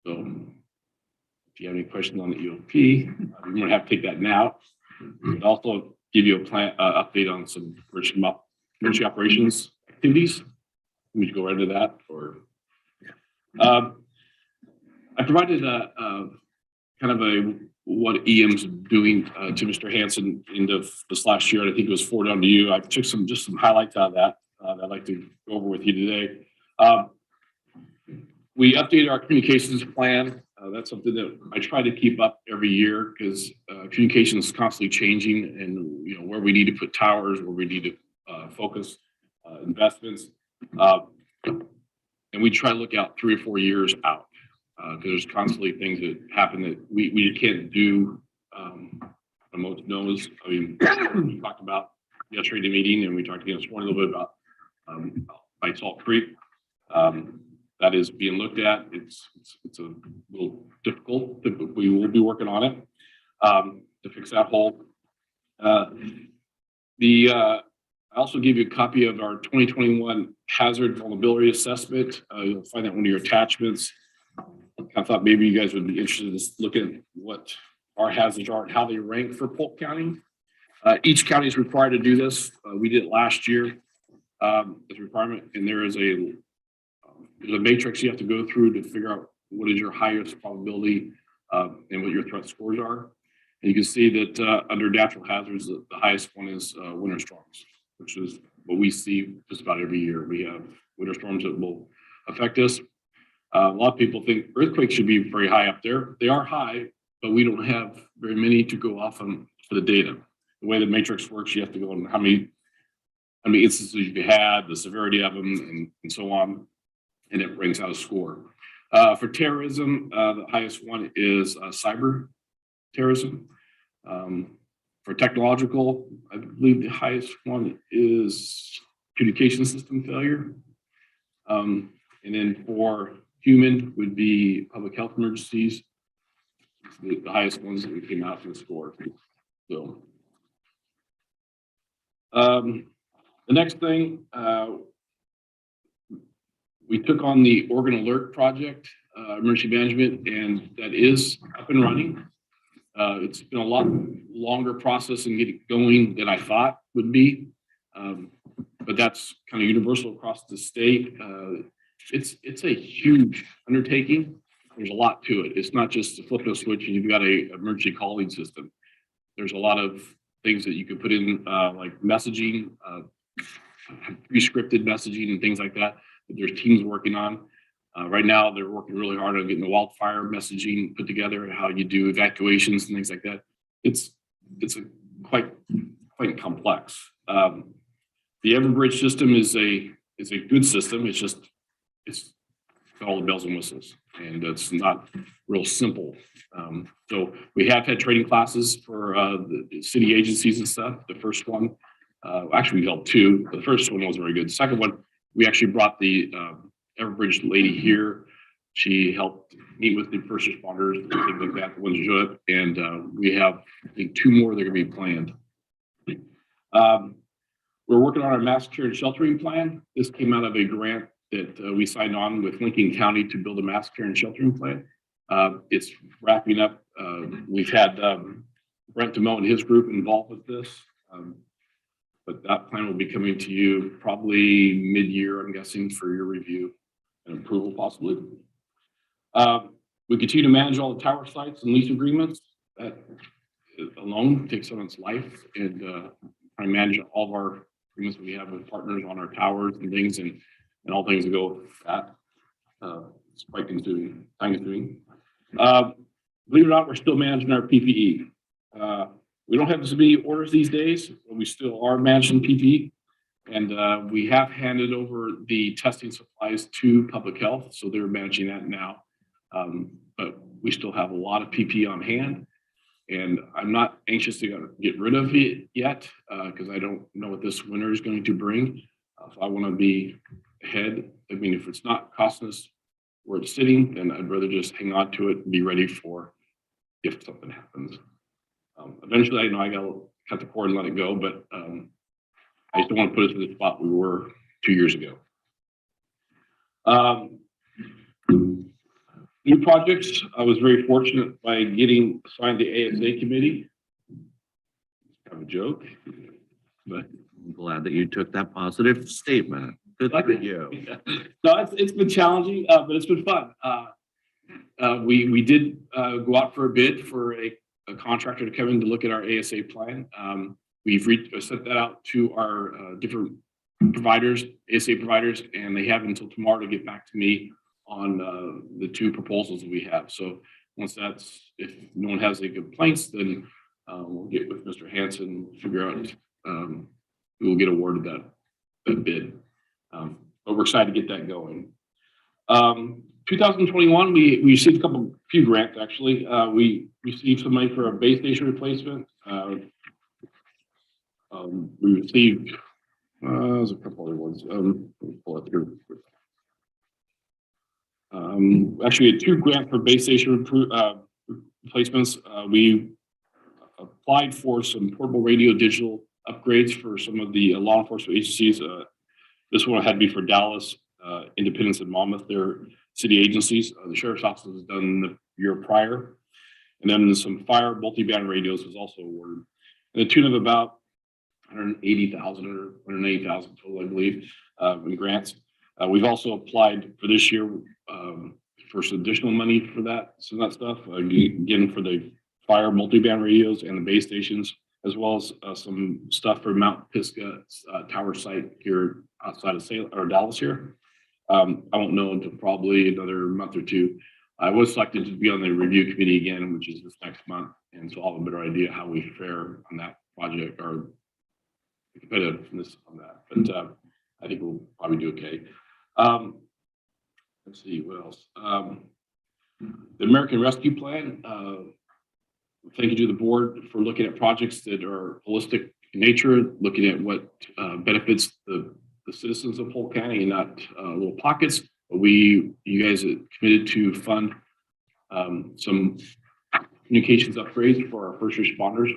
if you have any questions on the EOP, you're going to have to take that now. But also give you a plan update on some emergency operations activities. We could go right into that. Or I provided a kind of a what EM's doing to Mr. Hansen end of this last year. And I think it was forwarded on to you. I took just some highlights out of that that I'd like to go over with you today. We updated our communications plan. That's something that I try to keep up every year because communication is constantly changing, and you know where we need to put towers, where we need to focus investments, and we try to look out 3 or 4 years out because there's constantly things that happen that we can't do. Most knows. I mean, we talked about yesterday the meeting, and we talked again this morning a little bit about by Salt Creek. That is being looked at. It's a little difficult, but we will be working on it to fix that hole. I also give you a copy of our 2021 hazard vulnerability assessment. You'll find that one of your attachments. I thought maybe you guys would be interested in just looking at what our hazards are and how they rank for Polk County. Each county is required to do this. We did it last year as a requirement, and there's a matrix you have to go through to figure out what is your highest probability and what your threat scores are. And you can see that under natural hazards, the highest one is winter storms, which is what we see just about every year. We have winter storms that will affect us. A lot of people think earthquakes should be very high up there. They are high, but we don't have very many to go off on for the data. The way the matrix works, you have to go on how many instances you've had, the severity of them, and so on. And it brings out a score. For terrorism, the highest one is cyber terrorism. For technological, I believe the highest one is communication system failure. And then for human would be public health emergencies. The highest ones that we came out for the score. So the next thing, we took on the Oregon Alert Project, emergency management, and that is up and running. It's been a lot longer process in getting going than I thought would be, but that's kind of universal across the state. It's a huge undertaking. There's a lot to it. It's not just a flip of a switch and you've got a emergency calling system. There's a lot of things that you can put in, like messaging, pre-scripted messaging and things like that. There's teams working on. Right now, they're working really hard on getting the wildfire messaging put together and how you do evacuations and things like that. It's a quite complex. The Everbridge system is a good system. It's got all the bells and whistles, and it's not real simple. So we have had training classes for the city agencies and stuff. The first one, actually we held two. The first one wasn't very good. The second one, we actually brought the Everbridge lady here. She helped meet with the first responders and things like that, the ones who showed up. And we have, I think, two more that are going to be planned. We're working on our mass security and sheltering plan. This came out of a grant that we signed on with Lincoln County to build a mass security and sheltering plan. It's wrapping up. We've had Brent DeMo and his group involved with this. But that plan will be coming to you probably mid-year, I'm guessing, for your review and approval possibly. We continue to manage all the tower sites and lease agreements. That alone takes on its life, and I manage all of our agreements we have with partners on our towers and things, and all things that go with that. It's quite consuming, time consuming. Believe it or not, we're still managing our PPE. We don't have as many orders these days, but we still are managing PPE. And we have handed over the testing supplies to public health, so they're managing that now. But we still have a lot of PPE on hand, and I'm not anxious to get rid of it yet because I don't know what this winter is going to bring. So I want to be ahead. I mean, if it's not costing us where it's sitting, then I'd rather just hang on to it and be ready for if something happens. Eventually, I know I got to cut the cord and let it go, but I just don't want to put us in the spot we were 2 years ago. New projects, I was very fortunate by getting assigned the ASA committee. Kind of a joke, but I'm glad that you took that positive statement. Good for you. no, it's been challenging, but it's been fun. We did go out for a bid for a contractor to come in to look at our ASA plan. We've sent that out to our different providers, ASA providers, and they have until tomorrow to get back to me on the two proposals that we have. So once if no one has any complaints, then we'll get with Mr. Hanson, figure out who will get awarded that bid. But we're excited to get that going. 2021, we received a few grants actually. We received some money for a base station replacement. We received there's a couple other ones. Pull it through. Actually, we had 2 grants for base station replacements. We applied for some portable radio digital upgrades for some of the law enforcement agencies. This one had to be for Dallas, Independence, and Monmouth. They're city agencies. The sheriff's office was done the year prior. And then some fire multi-band radios was also awarded. And the tune of about 180,000 or 180,000 total, I believe, in grants. We've also applied for this year for some additional money for that, some of that stuff. Again, for the fire multi-band radios and the base stations, as well as some stuff for Mount Pisgah tower site here outside of Salem or Dallas here. I won't know until probably another month or two. I was selected to be on the review committee again, which is this next month, and so I'll have a better idea how we fare on that project or competitiveness on that. But I think we'll probably do okay. Let's see what else. The American Rescue Plan. Thank you to the board for looking at projects that are holistic in nature, looking at what benefits the citizens of Polk County and not little pockets. But you guys are committed to fund some communications upgrades for our first responders.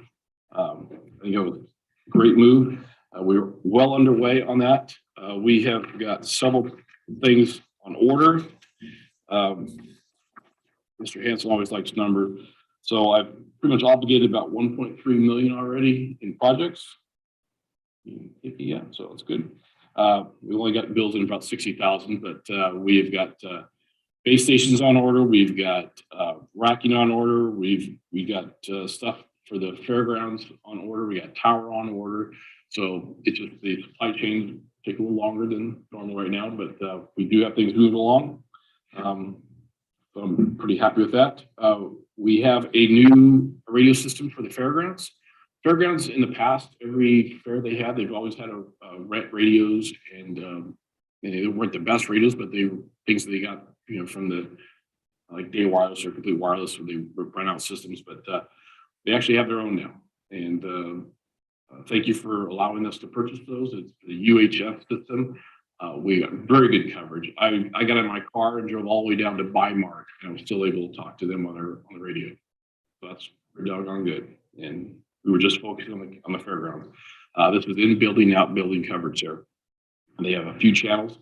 I think it was a great move. We're well underway on that. We have got several things on order. Mr. Hanson always likes numbers. So I've pretty much obligated about 1.3 million already in projects. Yeah, so it's good. We only got bills in about 60,000, but we've got base stations on order. We've got racking on order. We got stuff for the fairgrounds on order. We got tower on order. So it's just the supply chain take a little longer than normal right now, but we do have things moving along. So I'm pretty happy with that. We have a new radio system for the fairgrounds. Fairgrounds in the past, every fair they had, they've always had a rent radios and they weren't the best radios, but they were things that they got, from the like day wireless or complete wireless, or they run out systems, but they actually have their own now. And thank you for allowing us to purchase those. It's the UHF system. We got very good coverage. I got in my car and drove all the way down to Bymark, and I was still able to talk to them on the radio. So that's pretty doggone good. And we were just focusing on the fairgrounds. This was in building, out building coverage there. And they have a few channels.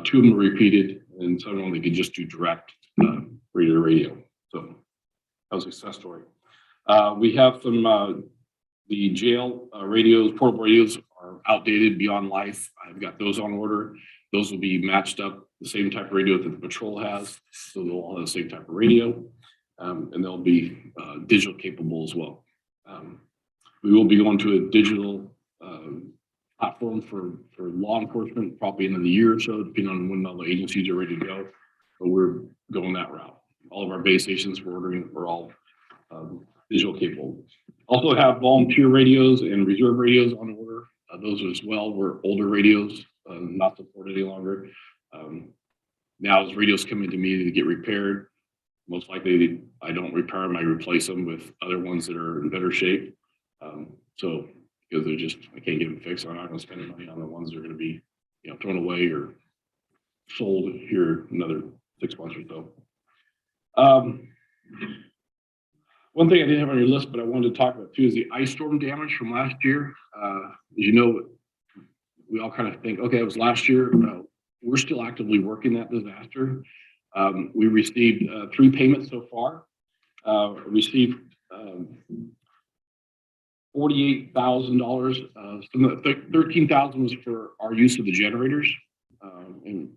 Two of them are repeated, and some of them they could just do direct radio to radio. So that was a success story. We have some the jail radios, portable radios are outdated, beyond life. I've got those on order. Those will be matched up the same type of radio that the patrol has, so they'll all have the same type of radio, and they'll be digital capable as well. We will be going to a digital platform for law enforcement probably in the year or so, depending on when all the agencies are ready to go. But we're going that route. All of our base stations we're ordering are all digital capable. Also have volunteer radios and reserve radios on order. Those as well were older radios, not supported any longer. Now as radios come into me to get repaired, most likely I don't repair them, I replace them with other ones that are in better shape. So because they're just, I can't get them fixed. I'm not going to spend money on the ones that are going to be, thrown away or sold here another 6 months or so. One thing I didn't have on your list, but I wanted to talk about too, is the ice storm damage from last year. As you know, we all kind of think, okay, it was last year. We're still actively working that disaster. We received 3 payments so far. Received $48,000. $13,000 was for our use of the generators. And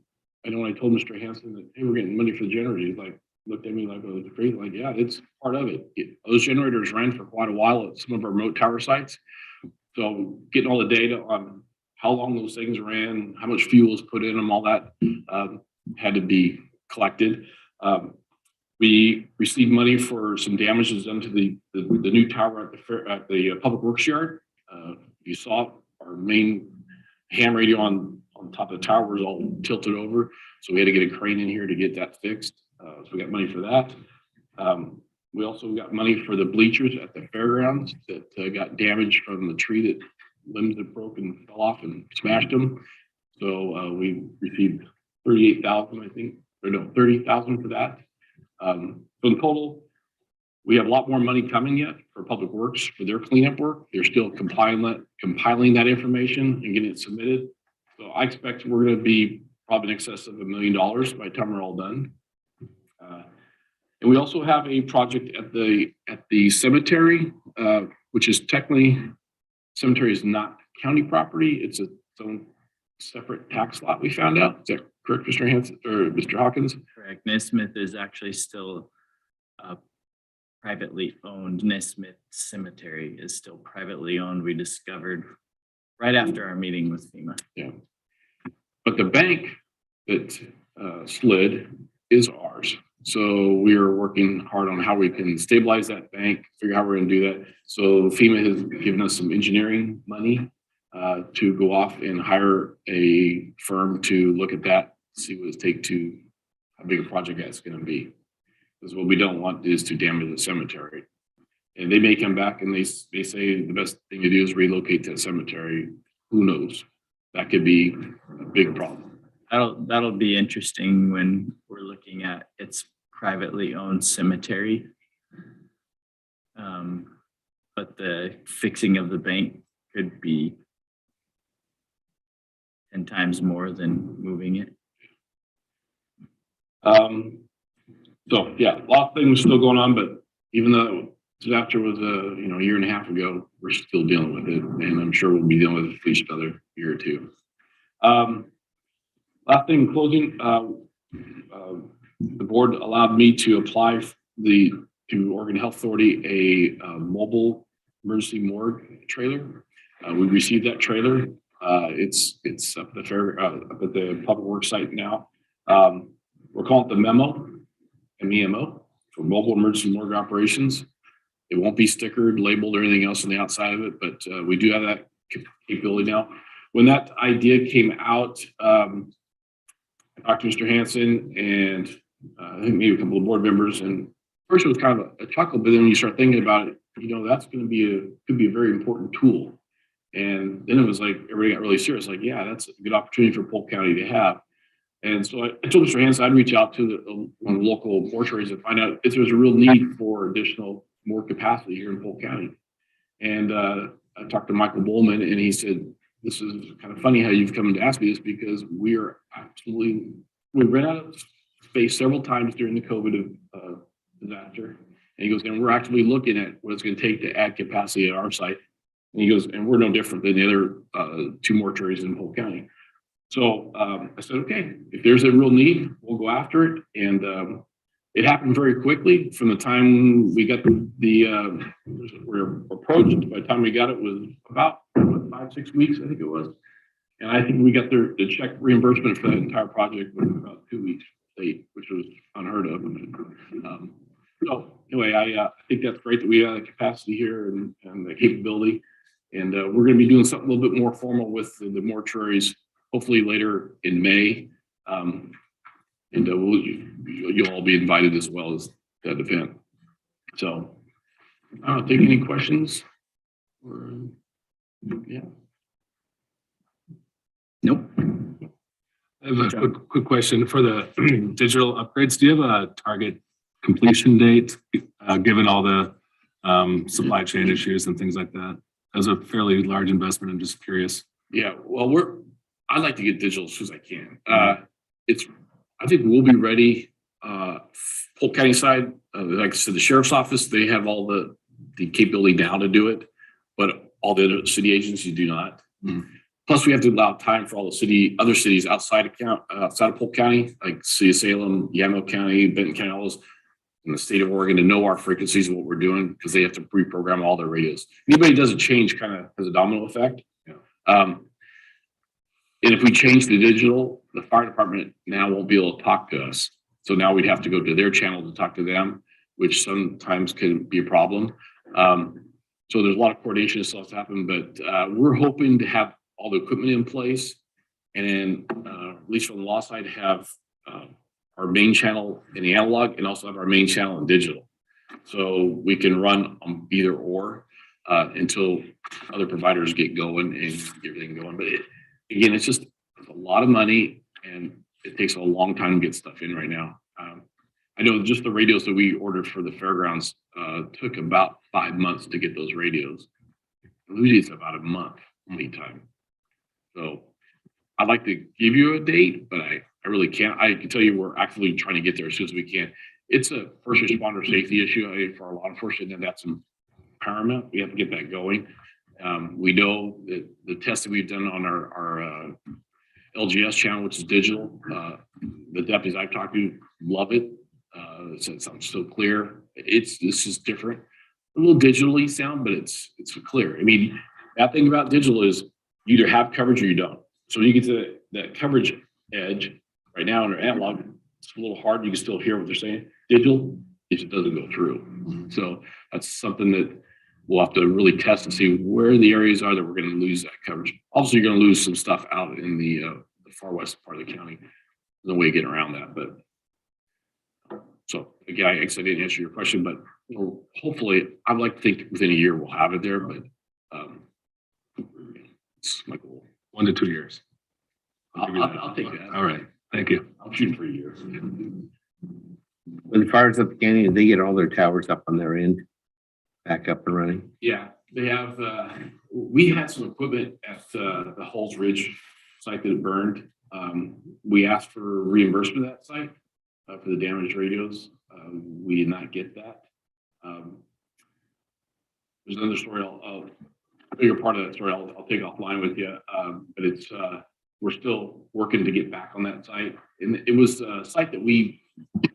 I know when I told Mr. Hanson that, hey, we're getting money for the generators, like, looked at me like I was crazy. Like, yeah, it's part of it. Those generators ran for quite a while at some of our remote tower sites. So getting all the data on how long those things ran, how much fuel was put in them, all that had to be collected. We received money for some damages done to the new tower at the Public Works yard. You saw our main ham radio on top of the tower was all tilted over. So we had to get a crane in here to get that fixed. So we got money for that. We also got money for the bleachers at the fairgrounds that got damaged from the tree that limbs that broke and fell off and smashed them. So we received $38,000, I think, or no, $30,000 for that. So in total, we have a lot more money coming yet for Public Works for their cleanup work. They're still compiling that information and getting it submitted. So I expect we're going to be probably in excess of $1 million by the time we're all done. And we also have a project at the cemetery, which is technically, cemetery is not county property. It's its own separate tax lot, we found out. Is that correct, Mr. Hanson or Mr. Hawkins? Correct. Nesmith is actually still privately owned. Nesmith Cemetery is still privately owned. We discovered right after our meeting with FEMA. Yeah. But the bank that slid is ours. So we are working hard on how we can stabilize that bank, figure out how we're going to do that. So FEMA has given us some engineering money to go off and hire a firm to look at that, see what it takes to how big a project that's going to be. Because what we don't want is to damage the cemetery. And they may come back and they say the best thing to do is relocate that cemetery. Who knows? That could be a big problem. That'll be interesting when we're looking at its privately owned cemetery. But the fixing of the bank could be 10 times more than moving it. So yeah, a lot of things still going on, but even though disaster was a year and a half ago, we're still dealing with it, and I'm sure we'll be dealing with it for each other year or two. Last thing in closing, the board allowed me to apply to Oregon Health Authority a mobile emergency morgue trailer. We received that trailer. It's up at the Public Works site now. We're calling it the MEMO, MEMO, for Mobile Emergency Morgue Operations. It won't be stickered, labeled, or anything else on the outside of it, but we do have that capability now. When that idea came out, I talked to Mr. Hanson and I think maybe a couple of board members, and first it was kind of a chuckle, but then when you start thinking about it, that's going to could be a very important tool. And then it was like, everybody got really serious, like, yeah, that's a good opportunity for Polk County to have. And so I told Mr. Hanson I'd reach out to one of the local mortuaries and find out if there's a real need for more capacity here in Polk County. And I talked to Michael Bowman, and he said, this is kind of funny how you've come to ask me this, because we ran out of space several times during the COVID disaster. And he goes, and we're actually looking at what it's going to take to add capacity at our site. And he goes, and we're no different than the other two mortuaries in Polk County. So I said, okay, if there's a real need, we'll go after it. And it happened very quickly from the time we got we're approached. By the time we got it was about 5-6 weeks, I think it was. And I think we got the check reimbursement for that entire project was about 2 weeks late, which was unheard of. So anyway, I think that's great that we have the capacity here and the capability. And we're going to be doing something a little bit more formal with the mortuaries, hopefully later in May. And you'll all be invited as well as that event. So I don't take any questions. Yeah. Nope. I have a quick question for the digital upgrades. Do you have a target completion date, given all the supply chain issues and things like that? That was a fairly large investment. I'm just curious. Yeah, well, I'd like to get digital as soon as I can. I think we'll be ready. Polk County side, like I said, the sheriff's office, they have all the capability now to do it, but all the other city agencies do not. Plus, we have to allow time for all the other cities outside of Polk County, like City of Salem, Yamaha County, Benton County, all those in the state of Oregon, to know our frequencies and what we're doing, because they have to reprogram all their radios. Anybody does a change kind of has a domino effect. Yeah. And if we change the digital, the fire department now won't be able to talk to us. So now we'd have to go to their channel to talk to them, which sometimes can be a problem. So there's a lot of coordination that still has to happen, but we're hoping to have all the equipment in place, and then at least from the law side, have our main channel in the analog and also have our main channel in digital. So we can run on either or until other providers get going and get everything going. But again, it's a lot of money, and it takes a long time to get stuff in right now. I know just the radios that we ordered for the fairgrounds took about 5 months to get those radios. Usually it's about a month lead time. So I'd like to give you a date, but I really can't. I can tell you we're actively trying to get there as soon as we can. It's a first responder safety issue for our law enforcement, and that's paramount. We have to get that going. We know that the tests that we've done on our LGS channel, which is digital, the deputies I've talked to love it. It sounds so clear. This is different, a little digitally sound, but it's clear. I mean, that thing about digital is you either have coverage or you don't. So when you get to that coverage edge right now in our analog, it's a little hard. You can still hear what they're saying. Digital, it just doesn't go through. So that's something that we'll have to really test and see where the areas are that we're going to lose that coverage. Also, you're going to lose some stuff out in the far west part of the county. There's no way of getting around that. But so again, I guess I didn't answer your question, but hopefully, I'd like to think within a year we'll have it there. But it's my goal. 1 to 2 years. I'll take that. All right. Thank you. I'm shooting for a year. When the fire's up beginning, they get all their towers up on their end, back up and running. Yeah, they have. We had some equipment at the Halls Ridge site that burned. We asked for reimbursement of that site for the damaged radios. We did not get that. There's another story. A bigger part of that story I'll take offline with you. But it's we're still working to get back on that site, and it was a site that we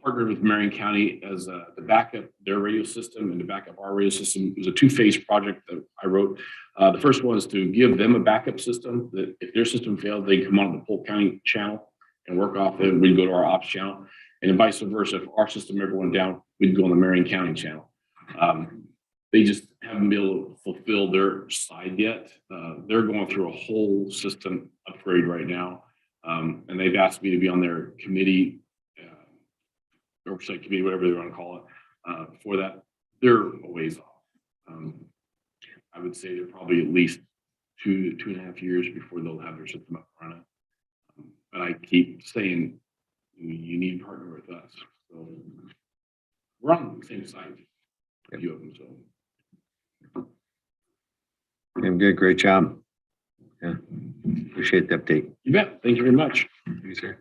partnered with Marion County as the backup their radio system and to back up our radio system. It was a 2-phase project that I wrote. The first one is to give them a backup system that if their system failed, they come on the Polk County channel and work off it. We'd go to our ops channel, and then vice versa. If our system ever went down, we'd go on the Marion County channel. They just haven't been able to fulfill their side yet. They're going through a whole system upgrade right now. And they've asked me to be on their committee, oversight committee, whatever they want to call it, for that. They're a ways off. I would say they're probably at least 2.5 years before they'll have their system up and running. But I keep saying, you need to partner with us. So we're on the same side, a few of them, so. I'm good. Great job. Yeah. Appreciate the update. You bet. Thank you very much. Thank you, sir.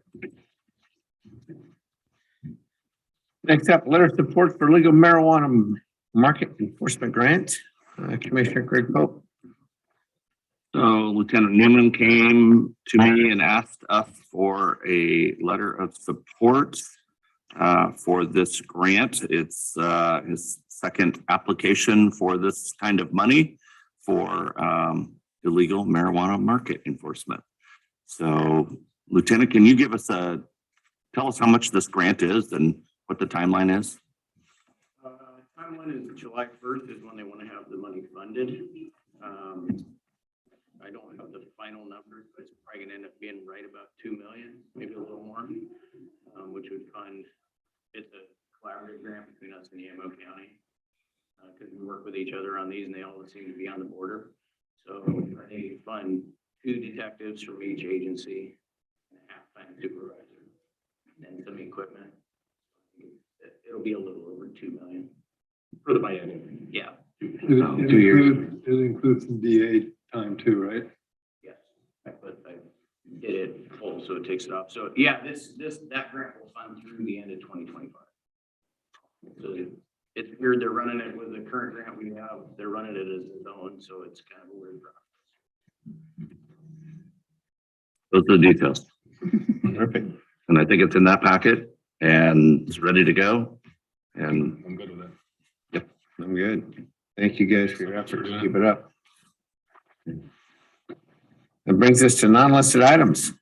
Next up, letter of support for legal marijuana market enforcement grant. Commissioner Greg Pope. So Lieutenant Newman came to me and asked us for a letter of support for this grant. It's his second application for this kind of money for illegal marijuana market enforcement. So Lieutenant, can you give us tell us how much this grant is and what the timeline is? Timeline is July 1st is when they want to have the money funded. I don't have the final numbers, but it's probably gonna end up being right about 2 million, maybe a little more, which would fund, it's a collaborative grant between us and Yamo County. Because we work with each other on these and they all seem to be on the border. So they fund 2 detectives from each agency and a half-time supervisor and some equipment. It'll be a little over 2 million. For the biennium. Yeah. 2 years. It includes some DA time too, right? Yes. But I did it full, so it takes it off. So yeah, that grant will fund through the end of 2025. So it's weird. They're running it with the current grant we have. They're running it as its own, so it's kind of a weird process. Those are the details. Perfect. And I think it's in that packet and it's ready to go. And I'm good with it. I'm good. Thank you guys for your efforts. Keep it up. That brings us to non-listed items.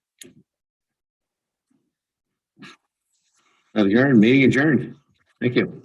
Meeting adjourned. Thank you.